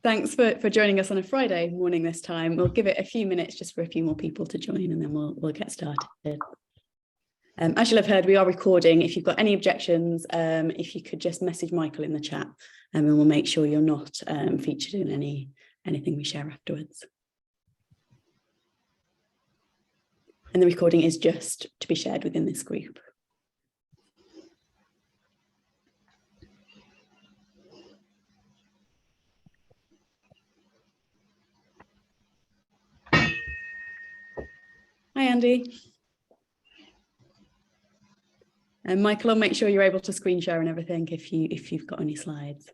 Thanks for joining us on a Friday morning this time. We'll give it a few minutes just for a few more people to join, and then we'll get started. As you'll have heard, we are recording. If you've got any objections, if you could just message Michael in the chat, and we'll make sure you're not featured in anything we share afterwards. And the recording is just to be shared within this group. Hi, Andy. And Michael, I'll make sure you're able to screen share and everything if you've got any slides.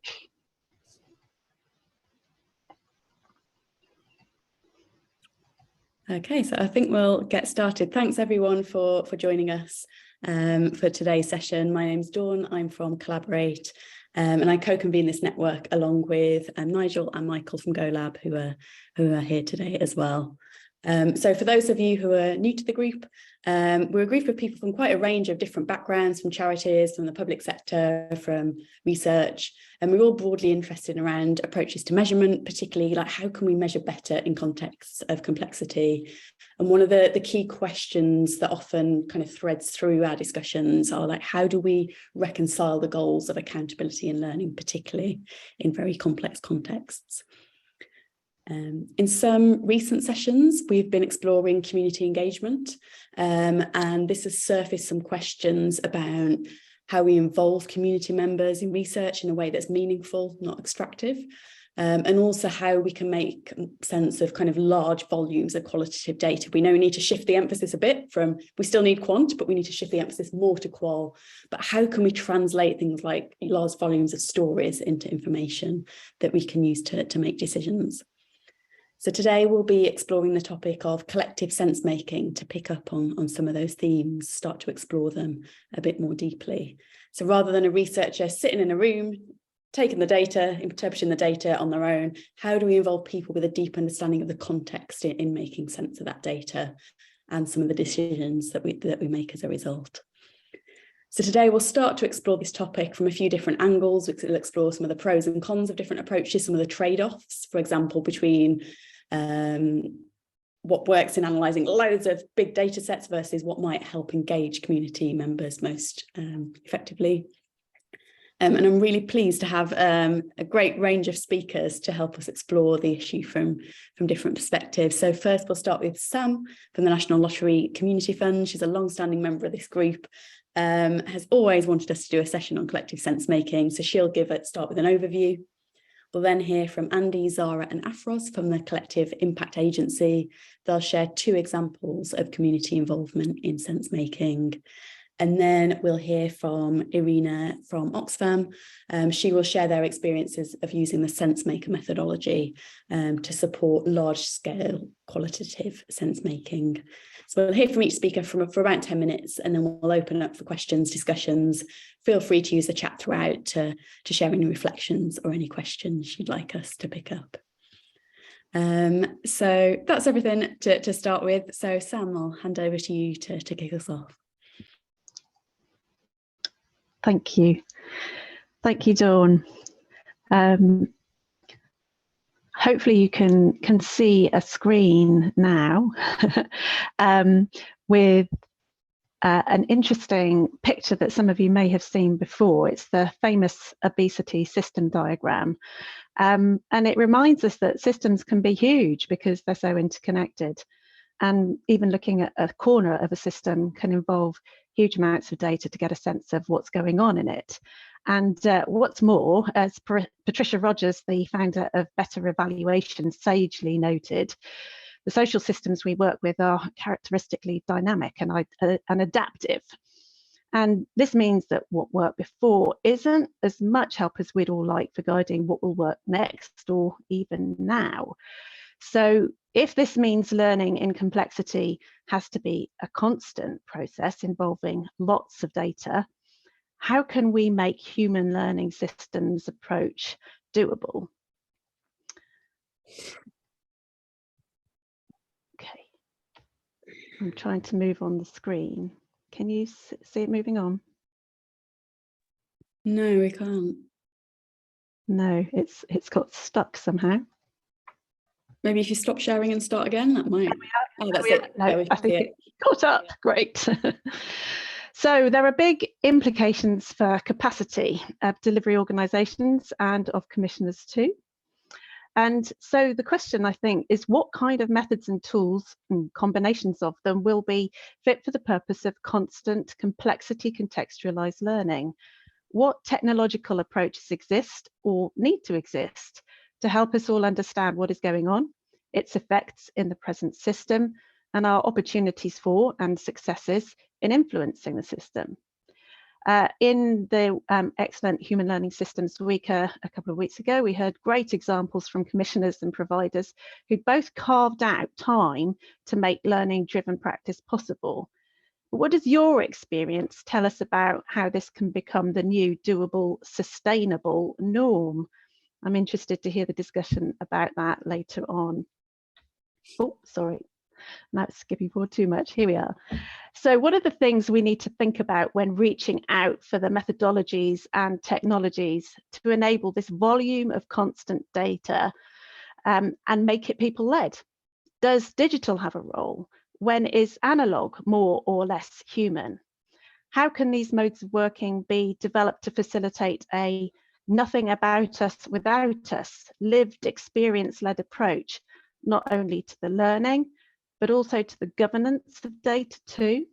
Okay, so I think we'll get started. Thanks everyone for joining us for today's session. My name's Dawn, I'm from Collaborate, and I co-convene this network along with Nigel and Michael from GoLab who are here today as well. So for those of you who are new to the group, we're a group of people from quite a range of different backgrounds, from charities, from the public sector, from research, and we're all broadly interested around approaches to measurement, particularly like how can we measure better in contexts of complexity. And one of the key questions that often kind of threads through our discussions are like, how do we reconcile the goals of accountability and learning, particularly in very complex contexts? In some recent sessions, we've been exploring community engagement, and this has surfaced some questions about how we involve community members in research in a way that's meaningful, not extractive, and also how we can make sense of kind of large volumes of qualitative data. We know we need to shift the emphasis a bit from, we still need quant, but we need to shift the emphasis more to qual. But how can we translate things like large volumes of stories into information that we can use to make decisions? So today we'll be exploring the topic of collective sense making to pick up on some of those themes, start to explore them a bit more deeply. So rather than a researcher sitting in a room, taking the data, interpreting the data on their own, how do we involve people with a deep understanding of the context in making sense of that data and some of the decisions that we make as a result? So today we'll start to explore this topic from a few different angles. We'll explore some of the pros and cons of different approaches, some of the trade-offs, for example, between what works in analysing loads of big data sets versus what might help engage community members most effectively. And I'm really pleased to have a great range of speakers to help us explore the issue from different perspectives. So first we'll start with Sam from the National Lottery Community Fund. She's a long-standing member of this group, has always wanted us to do a session on collective sense making. So she'll start with an overview. We'll then hear from Andy, Zahra and Afroz from the Collective Impact Agency. They'll share 2 examples of community involvement in sense making. And then we'll hear from Irene from Oxfam. She will share their experiences of using the SenseMaker methodology to support large-scale qualitative sense-making. So we'll hear from each speaker for about 10 minutes, and then we'll open up for questions, discussions. Feel free to use the chat throughout to share any reflections or any questions you'd like us to pick up. So that's everything to start with. So Sam, I'll hand over to you to kick us off. Thank you. Thank you, Dawn. Hopefully you can see a screen now with an interesting picture that some of you may have seen before. It's the famous obesity system diagram. And it reminds us that systems can be huge because they're so interconnected. And even looking at a corner of a system can involve huge amounts of data to get a sense of what's going on in it. And what's more, as Patricia Rogers, the founder of Better Evaluation, sagely noted, the social systems we work with are characteristically dynamic and adaptive. And this means that what worked before isn't as much help as we'd all like for guiding what will work next or even now. So if this means learning in complexity has to be a constant process involving lots of data, how can we make human learning systems approach doable? Okay, I'm trying to move on the screen. Can you see it moving on? No, we can't. No, it's got stuck somehow. Maybe if you stop sharing and start again, that might. Oh, that's it. No, Yeah, I think it caught up. Great. So there are big implications for capacity of delivery organisations and of commissioners too. And so the question, I think, is what kind of methods and tools and combinations of them will be fit for the purpose of constant complexity contextualised learning? What technological approaches exist or need to exist to help us all understand what is going on, its effects in the present system, and our opportunities for and successes in influencing the system? In the excellent Human Learning Systems Week a couple of weeks ago, we heard great examples from commissioners and providers who both carved out time to make learning-driven practice possible. But what does your experience tell us about how this can become the new doable, sustainable norm? I'm interested to hear the discussion about that later on. Oh, sorry. Now it's skipping forward too much. Here we are. So what are the things we need to think about when reaching out for the methodologies and technologies to enable this volume of constant data and make it people-led? Does digital have a role? When is analog more or less human? How can these modes of working be developed to facilitate a nothing about us without us, lived experience-led approach, not only to the learning, but also to the governance of data too?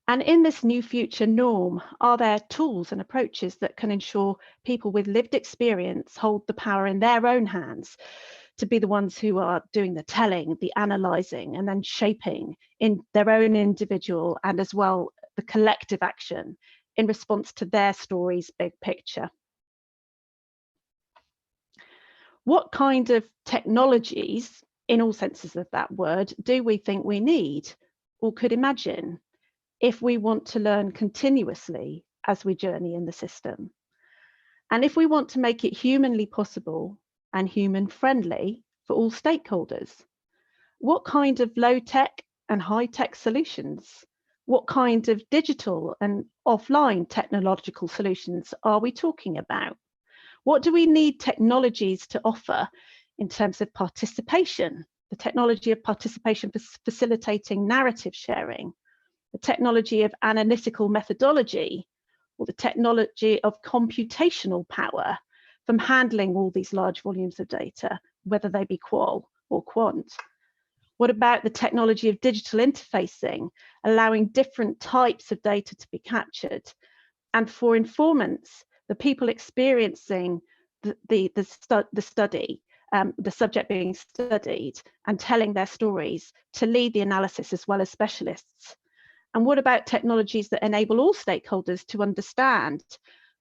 And in this new future norm, are there tools and approaches that can ensure people with lived experience hold the power in their own hands to be the ones who are doing the telling, the analysing, and then shaping in their own individual and as well the collective action in response to their story's big picture? What kind of technologies, in all senses of that word, do we think we need or could imagine if we want to learn continuously as we journey in the system? And if we want to make it humanly possible and human friendly for all stakeholders, what kind of low tech and high tech solutions, what kind of digital and offline technological solutions are we talking about? What do we need technologies to offer in terms of participation, the technology of participation for facilitating narrative sharing, the technology of analytical methodology, or the technology of computational power from handling all these large volumes of data, whether they be qual or quant? What about the technology of digital interfacing, allowing different types of data to be captured? And for informants, the people experiencing the study, the subject being studied and telling their stories to lead the analysis as well as specialists? And what about technologies that enable all stakeholders to understand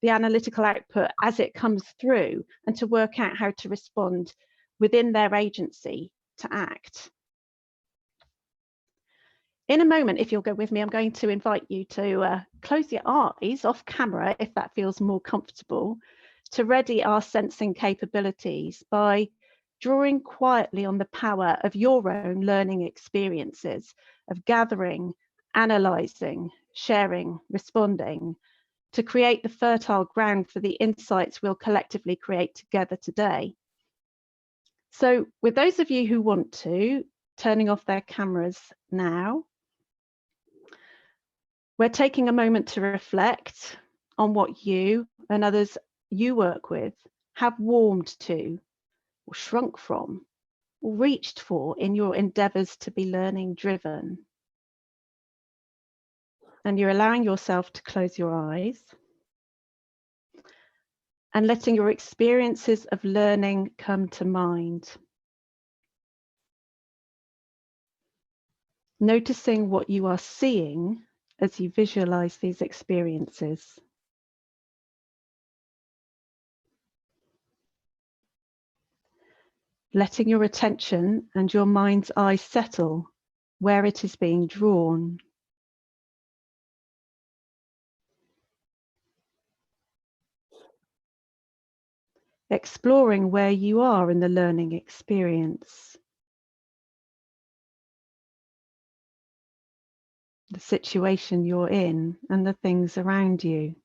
the analytical output as it comes through and to work out how to respond within their agency to act? In a moment, if you'll go with me, I'm going to invite you to close your eyes off camera, if that feels more comfortable, to ready our sensing capabilities by drawing quietly on the power of your own learning experiences of gathering, analysing, sharing, responding, to create the fertile ground for the insights we'll collectively create together today. So with those of you who want to, turning off their cameras now, we're taking a moment to reflect on what you and others you work with have warmed to, or shrunk from, or reached for in your endeavours to be learning driven. And you're allowing yourself to close your eyes and letting your experiences of learning come to mind. Noticing what you are seeing as you visualize these experiences. Letting your attention and your mind's eye settle where it is being drawn. Exploring where you are in the learning experience. The situation you're in and the things around you.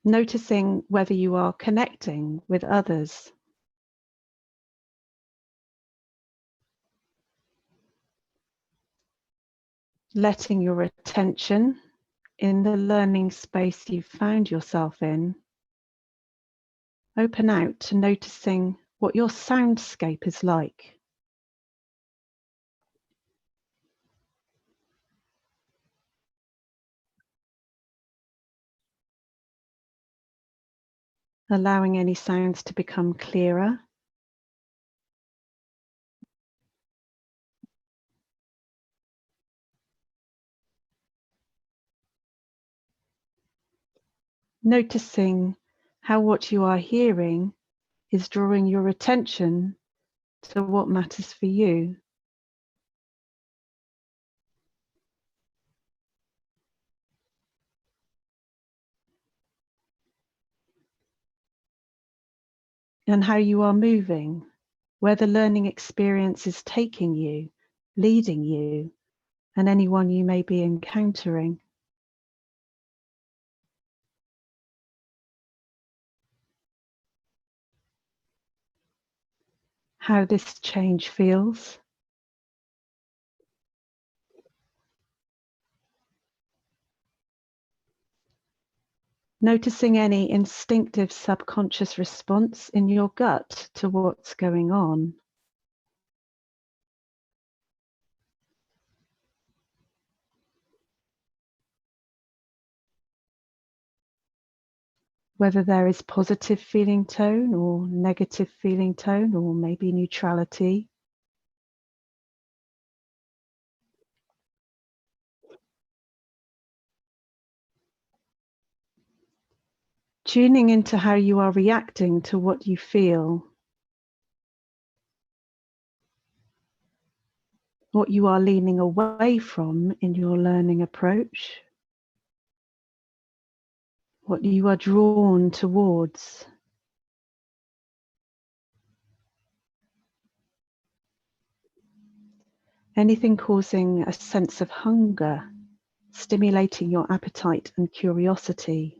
Noticing whether you are connecting with others. Letting your attention in the learning space you've found yourself in open out to noticing what your soundscape is like. Allowing any sounds to become clearer. Noticing how what you are hearing is drawing your attention to what matters for you. And how you are moving, where the learning experience is taking you, leading you, and anyone you may be encountering. How this change feels. Noticing any instinctive subconscious response in your gut to what's going on. Whether there is positive feeling tone or negative feeling tone, or maybe neutrality. Tuning into how you are reacting to what you feel. What you are leaning away from in your learning approach. What you are drawn towards. Anything causing a sense of hunger, stimulating your appetite and curiosity.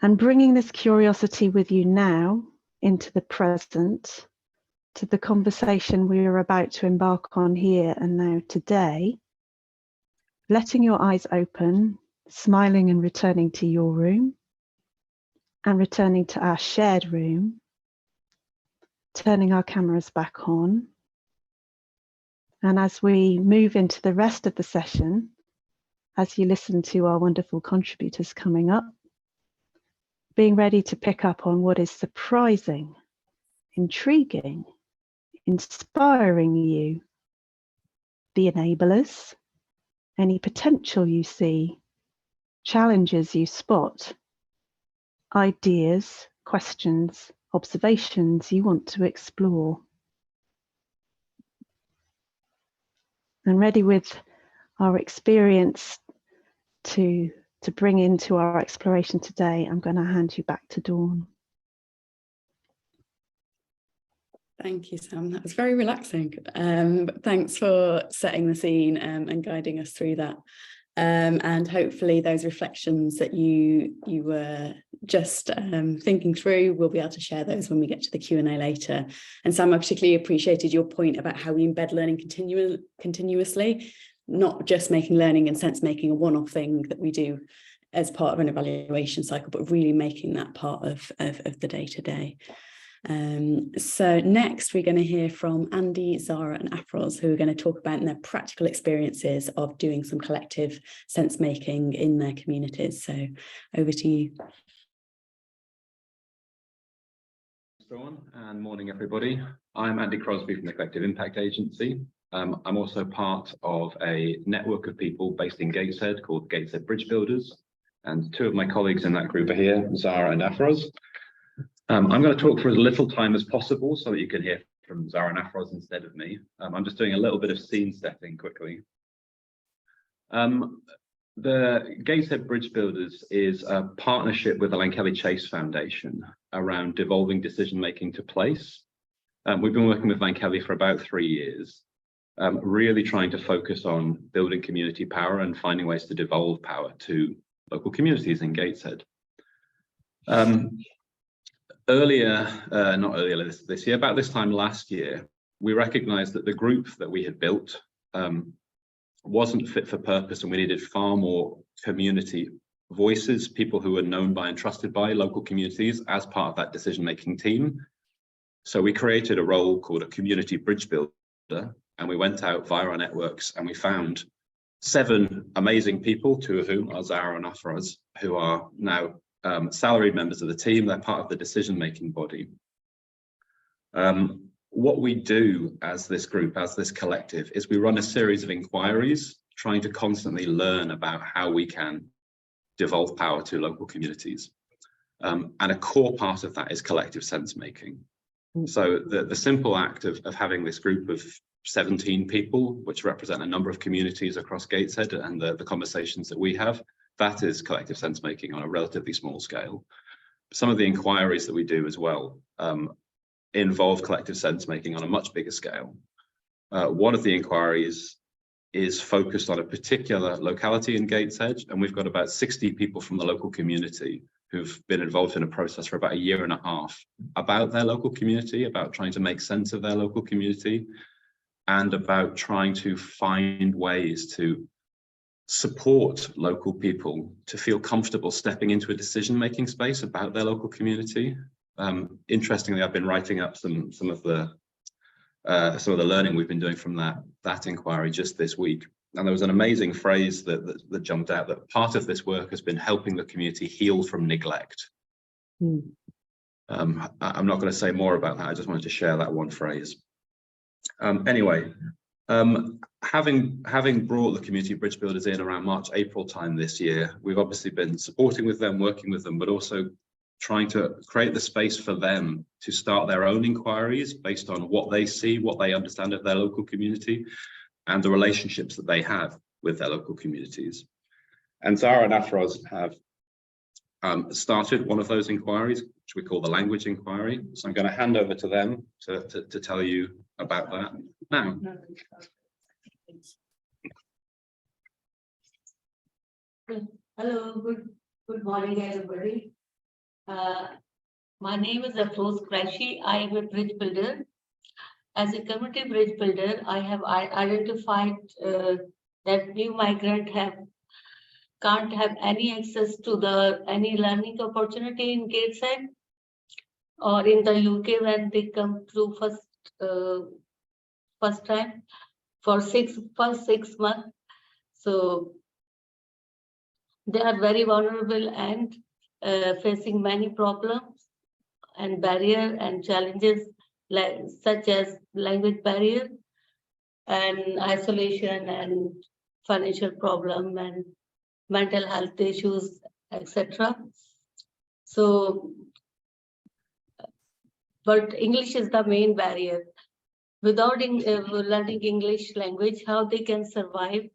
And bringing this curiosity with you now into the present, to the conversation we are about to embark on here and now today, letting your eyes open, smiling and returning to your room, and returning to our shared room, turning our cameras back on. And as we move into the rest of the session, as you listen to our wonderful contributors coming up, being ready to pick up on what is surprising, intriguing, inspiring you, the enablers, any potential you see, challenges you spot, ideas, questions, observations you want to explore. And ready with our experience to bring into our exploration today, I'm going to hand you back to Dawn. Thank you, Sam. That was very relaxing. Thanks for setting the scene and guiding us through that. And hopefully those reflections that you were just thinking through, we'll be able to share those when we get to the Q&A later. And Sam, I particularly appreciated your point about how we embed learning continuously, not just making learning and sense making a one-off thing that we do as part of an evaluation cycle, but really making that part of the day-to-day. So next we're going to hear from Andy, Zahra and Afroz, who are going to talk about their practical experiences of doing some collective sense making in their communities. So over to you. Thanks, Dawn, and morning everybody. I'm Andy Crosbie from the Collective Impact Agency. I'm also part of a network of people based in Gateshead called Gateshead Bridgebuilders, and two of my colleagues in that group are here, Zahra and Afroz. I'm going to talk for as little time as possible so that you can hear from Zahra and Afroz instead of me. I'm just doing a little bit of scene setting quickly. The Gateshead Bridgebuilders is a partnership with the Lankelly Chase Foundation around devolving decision making to place. We've been working with Lankelly for about 3 years. really trying to focus on building community power and finding ways to devolve power to local communities in Gateshead. Not earlier this year, about this time last year, we recognized that the group that we had built wasn't fit for purpose, and we needed far more community voices, people who were known by and trusted by local communities as part of that decision-making team. So we created a role called a community bridge builder, and we went out via our networks and we found 7 amazing people, 2 of whom are Zahra and Afroz, who are now salaried members of the team. They're part of the decision-making body. What we do as this group, as this collective, is we run a series of inquiries, trying to constantly learn about how we can devolve power to local communities. And a core part of that is collective sense-making. So the simple act of having this group of 17 people, which represent a number of communities across Gateshead, and the conversations that we have, that is collective sense-making on a relatively small scale. Some of the inquiries that we do as well involve collective sense-making on a much bigger scale. One of the inquiries is focused on a particular locality in Gateshead, and we've got about 60 people from the local community who've been involved in a process for about 1.5 years about their local community, about trying to make sense of their local community, and about trying to find ways to support local people to feel comfortable stepping into a decision-making space about their local community. Interestingly, I've been writing up some of the learning we've been doing from that inquiry just this week, and there was an amazing phrase that jumped out, that part of this work has been helping the community heal from neglect. I'm not going to say more about that. I just wanted to share that one phrase. Anyway, having brought the community bridge builders in around March, April time this year, we've obviously been supporting with them, working with them, but also trying to create the space for them to start their own inquiries based on what they see, what they understand of their local community, and the relationships that they have with their local communities. And Zahra and Afroz have started one of those inquiries, which we call the language inquiry. So I'm going to hand over to them to tell you about that now. Hello, good morning, everybody. My name is Afroz Qureshi. I am a bridge builder. As a community bridge builder, I have identified that new migrants can't have any access to any learning opportunity in Gateshead or in the UK when they come through first time for first 6 months. So they are very vulnerable and facing many problems and barriers and challenges such as language barrier and isolation and financial problem and mental health issues, etc. So, but English is the main barrier. Without learning English language, how they can survive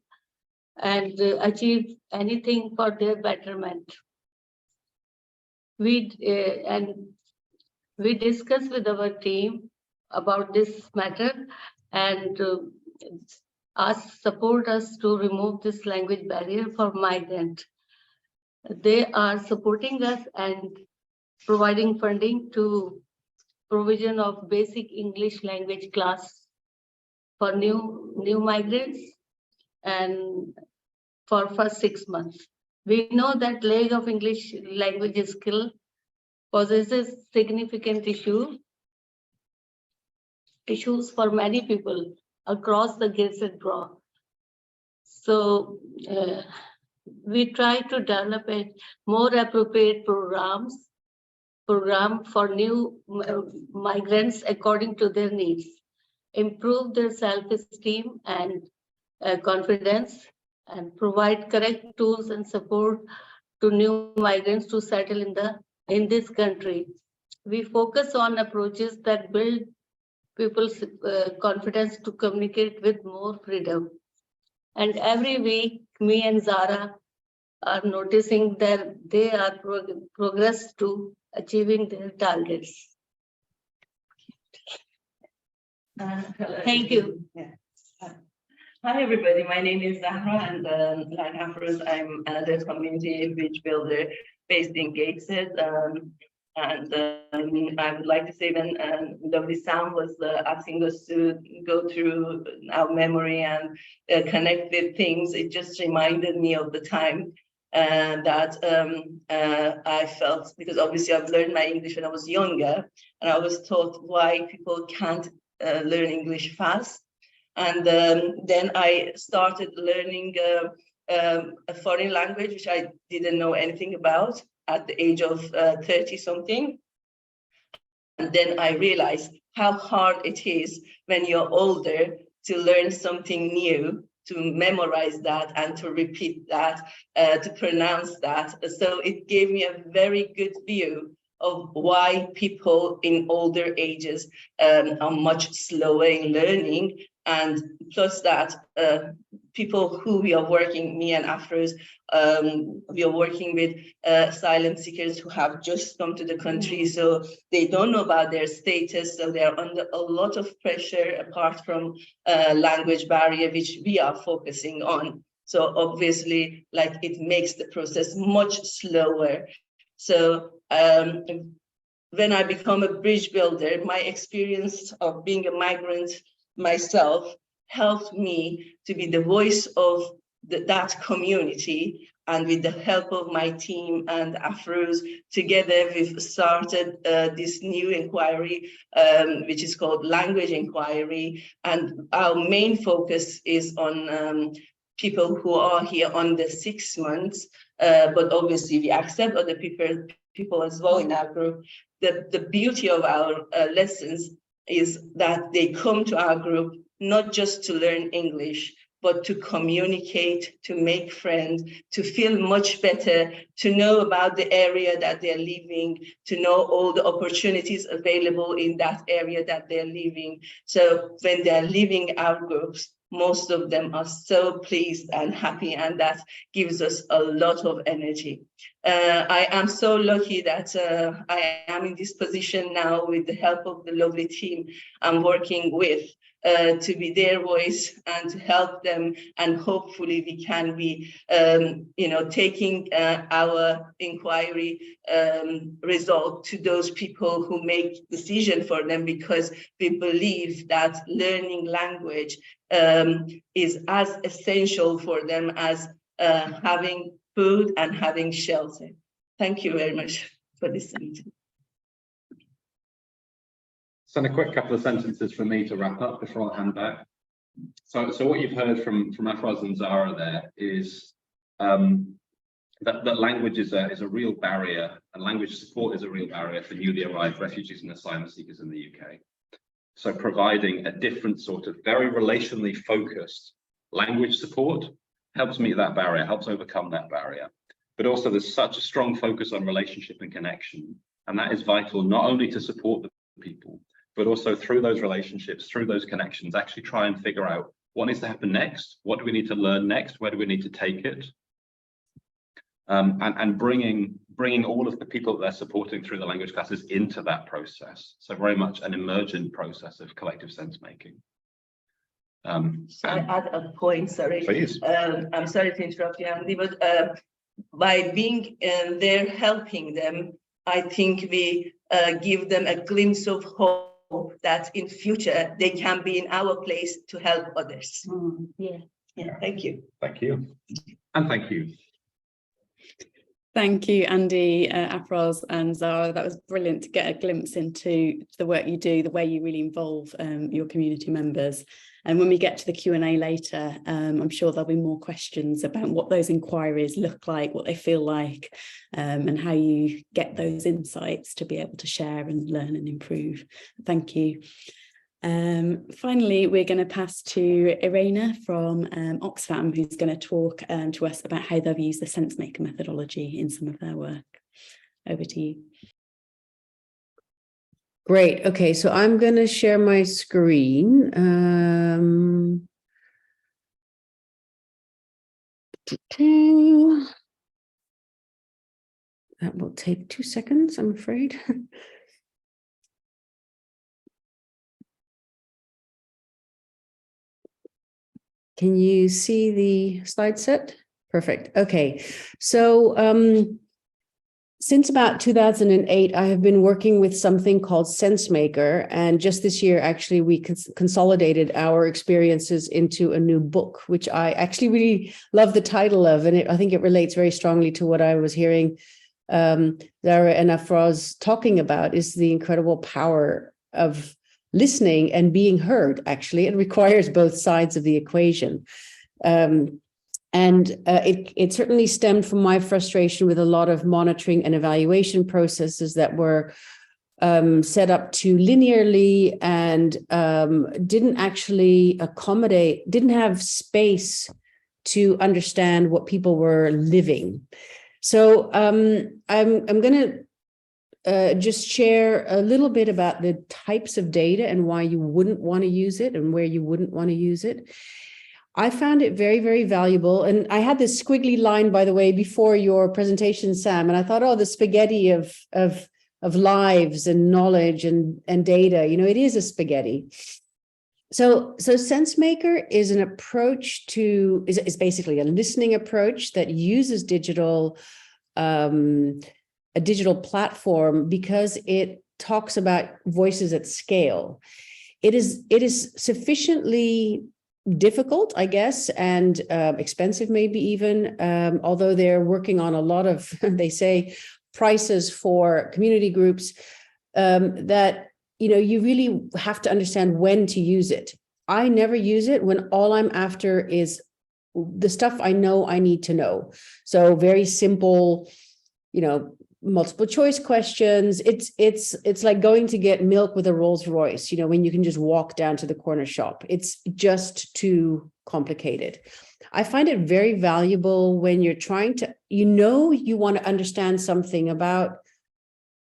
and achieve anything for their betterment. We discussed with our team about this matter and support us to remove this language barrier for migrants. They are supporting us and providing funding to provision of basic English language class for new migrants and for first 6 months. We know that lack of English language skill possesses significant issues for many people across the Gateshead Group. So we try to develop a more appropriate program for new migrants according to their needs, improve their self-esteem and confidence, and provide correct tools and support to new migrants to settle in this country. We focus on approaches that build people's confidence to communicate with more freedom. And every week, me and Zahra are noticing that they are progress to achieving their targets. Thank you. Hi everybody, my name is Zahra and Afroz. I'm another community bridge builder based in Gateshead. I would like to say when lovely Sam was asking us to go through our memory and connect with things, it just reminded me of the time that I felt, because obviously I've learned my English when I was younger, and I was taught why people can't learn English fast. And then I started learning a foreign language, which I didn't know anything about at the age of 30 something. And then I realized how hard it is when you're older to learn something new, to memorize that and to repeat that, to pronounce that. So it gave me a very good view of why people in older ages are much slower in learning. And plus that, people who we are working, me and Afroz, we are working with asylum seekers who have just come to the country, so they don't know about their status, so they're under a lot of pressure apart from language barrier, which we are focusing on. So obviously, like, it makes the process much slower. So when I become a bridge builder, my experience of being a migrant myself helped me to be the voice of that community. And with the help of my team and Afroz, together we've started this new inquiry, which is called Language Inquiry. And our main focus is on people who are here under 6 months, but obviously we accept other people as well in our group. The beauty of our lessons is that they come to our group not just to learn English, but to communicate, to make friends, to feel much better, to know about the area that they're living, to know all the opportunities available in that area that they're living. So when they're leaving our groups, most of them are so pleased and happy, and that gives us a lot of energy. I am so lucky that I am in this position now with the help of the lovely team I'm working with, to be their voice and to help them, and hopefully we can be taking our inquiry result to those people who make decision for them, because we believe that learning language is as essential for them as having food and having shelter. Thank you very much for listening to me. So a quick couple of sentences from me to wrap up before I hand back. So what you've heard from Afroz and Zahra there is that language is a real barrier, and language support is a real barrier for newly arrived refugees and asylum seekers in the UK. So providing a different sort of very relationally focused language support helps meet that barrier, helps overcome that barrier. But also there's such a strong focus on relationship and connection, and that is vital not only to support the people, but also through those relationships, through those connections, actually try and figure out what needs to happen next, what do we need to learn next, where do we need to take it, and bringing all of the people that they're supporting through the language classes into that process. So very much an emergent process of collective sense making. So I add a point, sorry. Please. I'm sorry to interrupt you, Andy, but by being there helping them, I think we give them a glimpse of hope that in future they can be in our place to help others. Yeah. Thank you. Thank you. And thank you. Thank you, Andy, Afroz and Zahra. That was brilliant to get a glimpse into the work you do, the way you really involve your community members. And when we get to the Q&A later, I'm sure there'll be more questions about what those inquiries look like, what they feel like, and how you get those insights to be able to share and learn and improve. Thank you. Finally, we're going to pass to Irene from Oxfam, who's going to talk to us about how they've used the SenseMaker methodology in some of their work. Over to you. Great. Okay, so I'm going to share my screen. That will take 2 seconds, I'm afraid. Can you see the slide set? Perfect. Okay. So since about 2008, I have been working with something called SenseMaker. And just this year, actually, we consolidated our experiences into a new book, which I actually really love the title of. And I think it relates very strongly to what I was hearing Zahra and Afroz talking about, is the incredible power of listening and being heard. Actually, it requires both sides of the equation. It certainly stemmed from my frustration with a lot of monitoring and evaluation processes that were set up too linearly and didn't actually didn't have space to understand what people were living. So I'm going to just share a little bit about the types of data and why you wouldn't want to use it and where you wouldn't want to use it. I found it very, very valuable. And I had this squiggly line, by the way, before your presentation, Sam, and I thought, oh, the spaghetti of lives and knowledge and data, it is a spaghetti. So SenseMaker is an approach is basically a listening approach that uses a digital platform because it talks about voices at scale. It is sufficiently difficult, I guess, and expensive maybe even, although they're working on a lot of, they say, prices for community groups, that, you really have to understand when to use it. I never use it when all I'm after is the stuff I know I need to know. So very simple, multiple choice questions. It's like going to get milk with a Rolls Royce, when you can just walk down to the corner shop. It's just too complicated. I find it very valuable when you're trying to, you want to understand something about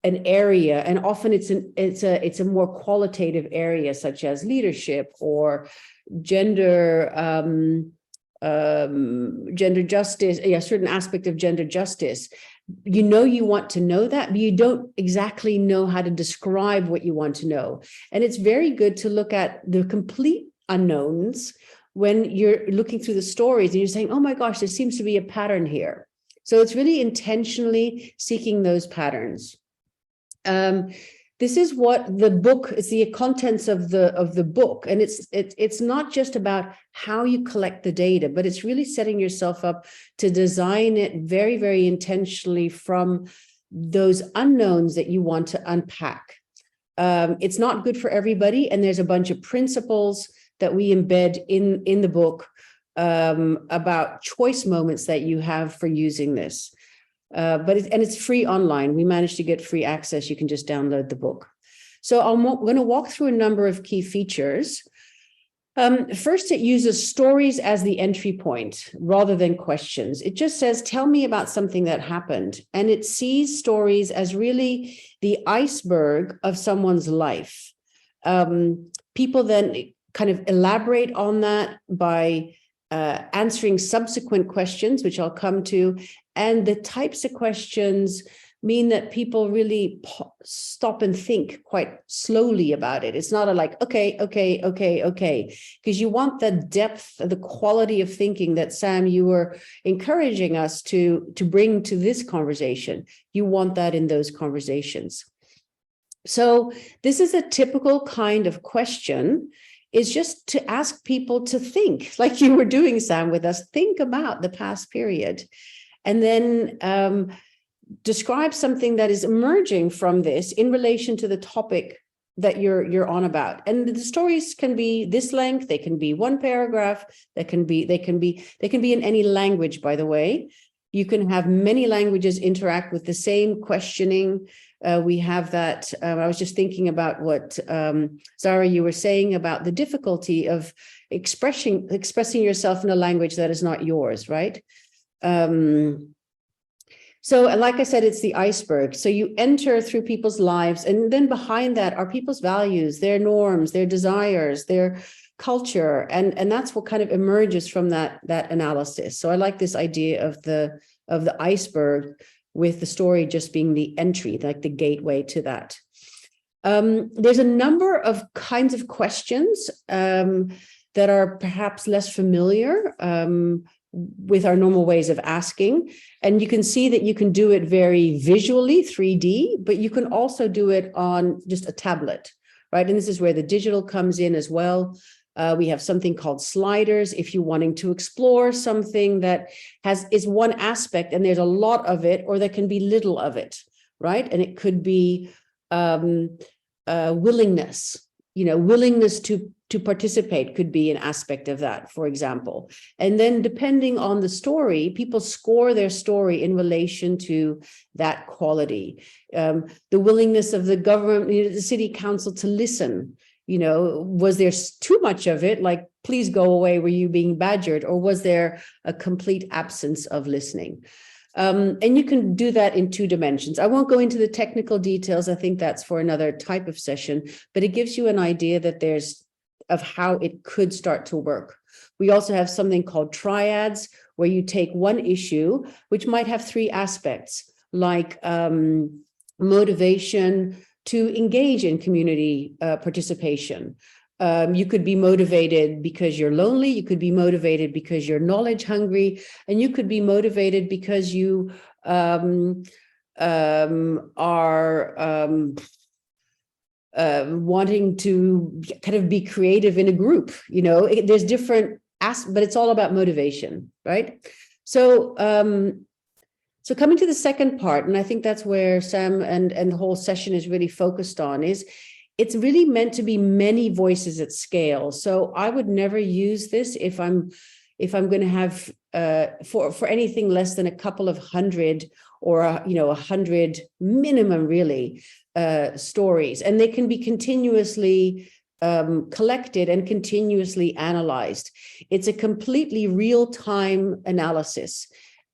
an area, and often it's a more qualitative area, such as leadership or gender justice, a certain aspect of gender justice. You want to know that, but you don't exactly know how to describe what you want to know. And it's very good to look at the complete unknowns when you're looking through the stories and you're saying, oh my gosh, there seems to be a pattern here. So it's really intentionally seeking those patterns. This is what the book is, the contents of the book, and it's not just about how you collect the data, but it's really setting yourself up to design it very, very intentionally from those unknowns that you want to unpack. It's not good for everybody, and there's a bunch of principles that we embed in the book about choice moments that you have for using this. But it's free online. We managed to get free access. You can just download the book. So I'm going to walk through a number of key features. First, it uses stories as the entry point rather than questions. It just says, tell me about something that happened. And it sees stories as really the iceberg of someone's life. People then kind of elaborate on that by answering subsequent questions, which I'll come to. And the types of questions mean that people really stop and think quite slowly about it. It's not okay, because you want the depth, the quality of thinking that, Sam, you were encouraging us to bring to this conversation. You want that in those conversations. So this is a typical kind of question, is just to ask people to think, like you were doing, Sam, with us. Think about the past period. And then describe something that is emerging from this in relation to the topic that you're on about. And the stories can be this length, they can be one paragraph, they can be in any language, by the way. You can have many languages interact with the same questioning. We have that. I was just thinking about what Zahra, you were saying about the difficulty of expressing yourself in a language that is not yours, right? So like I said, it's the iceberg. So you enter through people's lives, and then behind that are people's values, their norms, their desires, their culture. And that's what kind of emerges from that analysis. So I like this idea of the iceberg, with the story just being the entry, like the gateway to that. There's a number of kinds of questions. that are perhaps less familiar with our normal ways of asking. And you can see that you can do it very visually, 3D, but you can also do it on just a tablet, right? And this is where the digital comes in as well. We have something called sliders. If you're wanting to explore something that is one aspect and there's a lot of it, or there can be little of it, right? And it could be willingness, willingness to participate could be an aspect of that, for example. And then depending on the story, people score their story in relation to that quality. The willingness of the government, the city council to listen. Was there too much of it, like, please go away, were you being badgered? Or was there a complete absence of listening? And you can do that in 2 dimensions. I won't go into the technical details. I think that's for another type of session, but it gives you an idea that of how it could start to work. We also have something called Triads, where you take one issue, which might have 3 aspects, like motivation to engage in community participation. You could be motivated because you're lonely, you could be motivated because you're knowledge hungry, and you could be motivated because you are wanting to kind of be creative in a group. There's different aspects, but it's all about motivation, right? So coming to the second part, and I think that's where Sam and the whole session is really focused on, is it's really meant to be many voices at scale. So I would never use this if I'm going to have for anything less than a couple of hundred or 100 minimum, really, stories, and they can be continuously collected and continuously analyzed. It's a completely real-time analysis.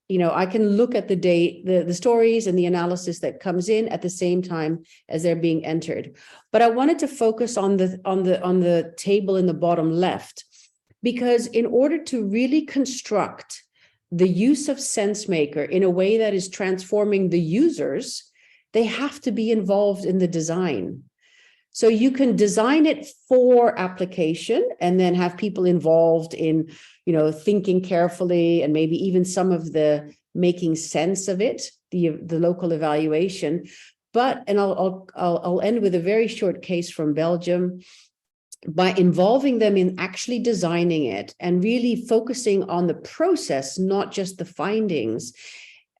I can look at the stories and the analysis that comes in at the same time as they're being entered. But I wanted to focus on the table in the bottom left, because in order to really construct the use of SenseMaker in a way that is transforming the users, they have to be involved in the design. So you can design it for application and then have people involved in, thinking carefully, and maybe even some of the making sense of it, the local evaluation. And I'll end with a very short case from Belgium. By involving them in actually designing it and really focusing on the process, not just the findings,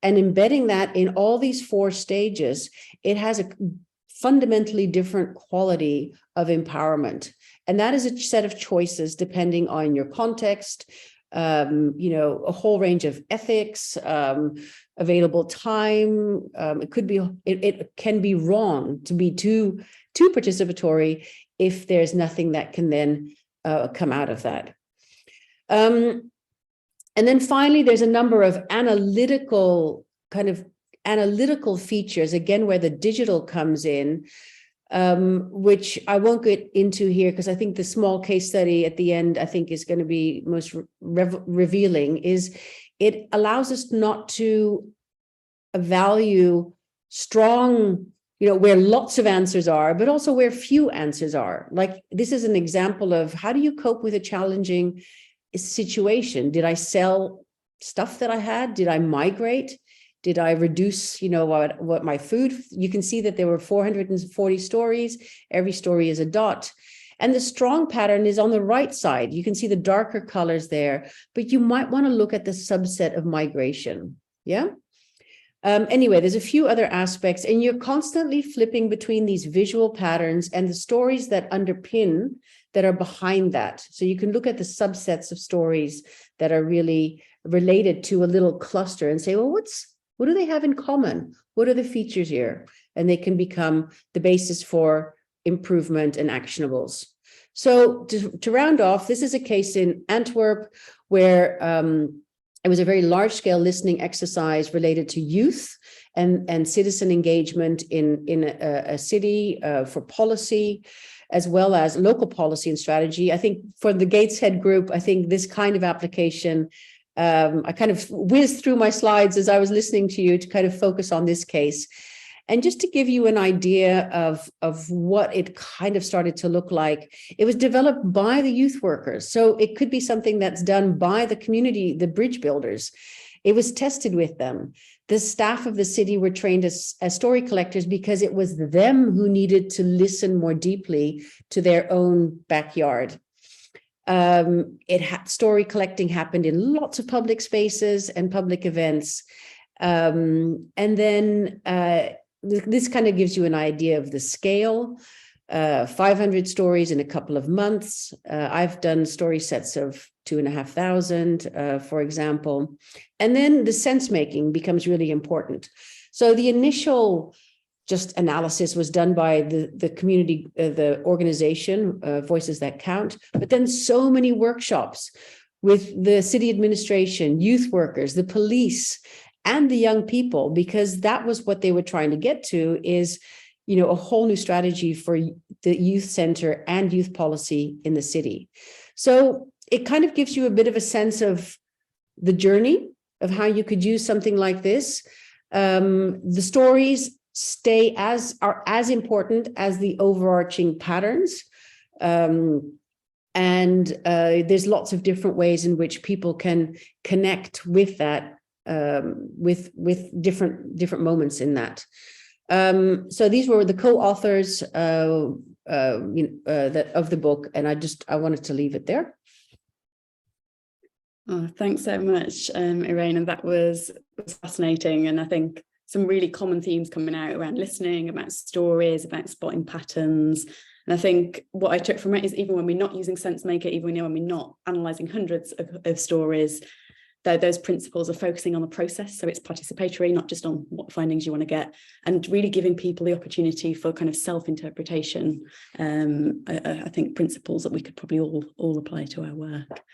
and embedding that in all these 4 stages, it has a fundamentally different quality of empowerment. And that is a set of choices depending on your context, a whole range of ethics, available time. It can be wrong to be too participatory if there's nothing that can then come out of that. And then finally, there's a number of analytical features, again, where the digital comes in, which I won't get into here because I think the small case study at the end, I think, is going to be most revealing, is it allows us not to value strong, where lots of answers are, but also where few answers are. Like, this is an example of how do you cope with a challenging situation? Did I sell stuff that I had? Did I migrate? Did I reduce, what my food? You can see that there were 440 stories. Every story is a dot. And the strong pattern is on the right side. You can see the darker colors there, but you might want to look at the subset of migration. Yeah. Anyway, there's a few other aspects, and you're constantly flipping between these visual patterns and the stories that underpin, that are behind that. So you can look at the subsets of stories that are really related to a little cluster and say, well, what do they have in common? What are the features here? And they can become the basis for improvement and actionables. So to round off, this is a case in Antwerp where it was a very large-scale listening exercise related to youth and citizen engagement in a city for policy, as well as local policy and strategy. I think for the Gateshead group, I think this kind of application, I kind of whizzed through my slides as I was listening to you to kind of focus on this case. And just to give you an idea of what it kind of started to look like, it was developed by the youth workers. So it could be something that's done by the community, the bridge builders. It was tested with them. The staff of the city were trained as story collectors because it was them who needed to listen more deeply to their own backyard. Story collecting happened in lots of public spaces and public events. And then this kind of gives you an idea of the scale. 500 stories in a couple of months. I've done story sets of 2,500, for example. And then the sense making becomes really important. So the initial just analysis was done by the community, the organization, Voices That Count, but then so many workshops with the city administration, youth workers, the police, and the young people, because that was what they were trying to get to, is, you know, a whole new strategy for the youth center and youth policy in the city. So it kind of gives you a bit of a sense of the journey of how you could use something like this. The stories are as important as the overarching patterns. And there's lots of different ways in which people can connect with that, with different moments in that. So these were the co-authors of the book, and I wanted to leave it there. Oh, thanks so much, Irene, and that was fascinating. And I think some really common themes coming out around listening, about stories, about spotting patterns. And I think what I took from it is, even when we're not using SenseMaker, even when we're not analysing hundreds of stories, those principles are focusing on the process. So it's participatory, not just on what findings you want to get, and really giving people the opportunity for kind of self-interpretation. I think principles that we could probably all apply to our work.